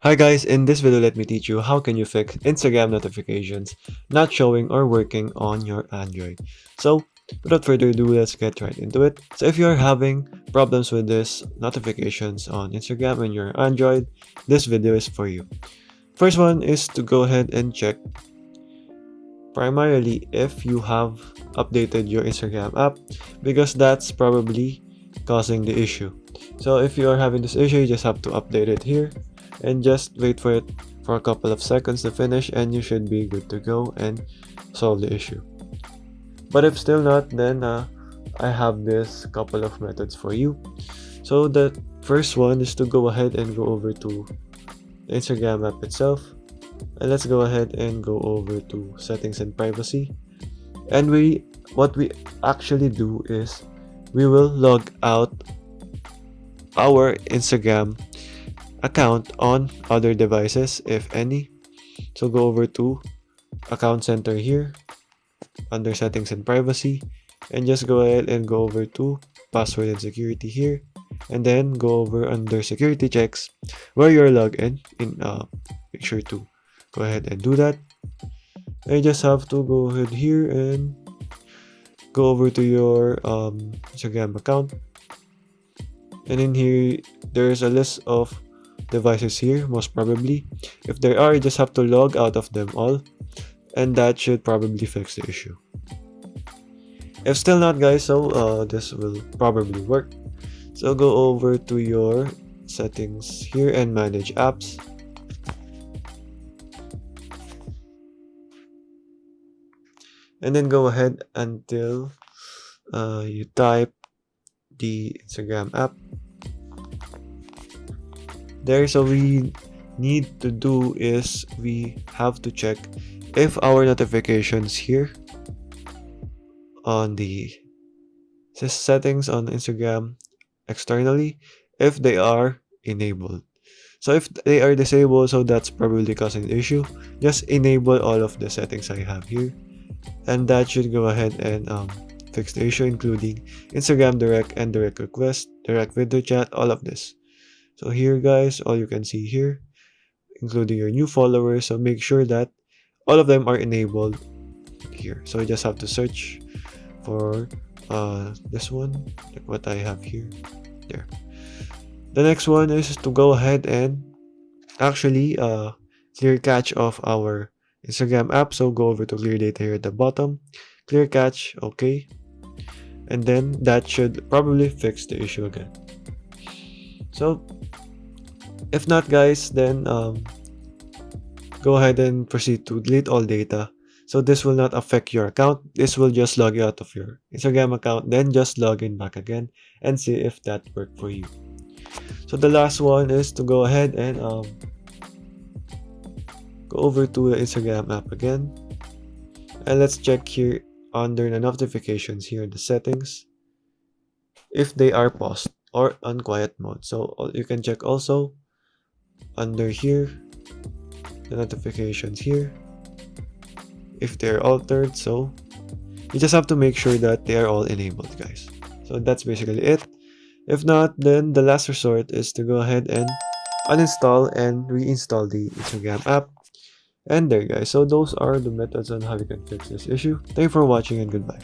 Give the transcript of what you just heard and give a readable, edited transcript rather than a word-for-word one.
Hi guys, in this video let me teach you how can you fix Instagram notifications not showing or working on your Android. So without further ado, let's get right into it. So if you're having problems with this notifications on Instagram and your Android, this video is for you. First one is to go ahead and check primarily if you have updated your Instagram app, because that's probably causing the issue. So if you are having this issue, you just have to update it here and just wait for it for a couple of seconds to finish, and you should be good to go and solve the issue. But if still not, then I have this couple of methods for you. So the first one is to go ahead and go over to the Instagram app itself, and let's go ahead and go over to settings and privacy. And what we actually do is we will log out our Instagram account on other devices, if any. So go over to account center here under settings and privacy, and just go ahead and go over to password and security here, and then go over under security checks where you're logged in. Make sure to go ahead and do that. And you just have to go ahead here and go over to your Instagram account, and in here there's a list of devices here. Most probably, if there are, you just have to log out of them all, and that should probably fix the issue. If still not, guys, so this will probably work. So go over to your settings here and manage apps, and then go ahead until you type the Instagram app there. So we need to do is we have to check if our notifications here on the settings on Instagram externally, if they are enabled. So if they are disabled, so that's probably causing the issue. Just enable all of the settings I have here, and that should go ahead and fix the issue, including Instagram direct and direct request, direct video chat, all of this. So here, guys, all you can see here, including your new followers. So make sure that all of them are enabled here. So you just have to search for this one, like what I have here. There. The next one is to go ahead and actually clear cache of our Instagram app. So go over to clear data here at the bottom, clear cache, okay, and then that should probably fix the issue again. So if not, guys, then go ahead and proceed to delete all data. So this will not affect your account. This will just log you out of your Instagram account, then just log in back again and see if that worked for you. So the last one is to go ahead and go over to the Instagram app again, and let's check here under the notifications here in the settings if they are paused or on quiet mode. So you can check also under here the notifications here if they're altered. So you just have to make sure that they are all enabled, guys. So that's basically it. If not, then the last resort is to go ahead and uninstall and reinstall the Instagram app. And there, guys, so those are the methods on how you can fix this issue. Thank you for watching, and goodbye.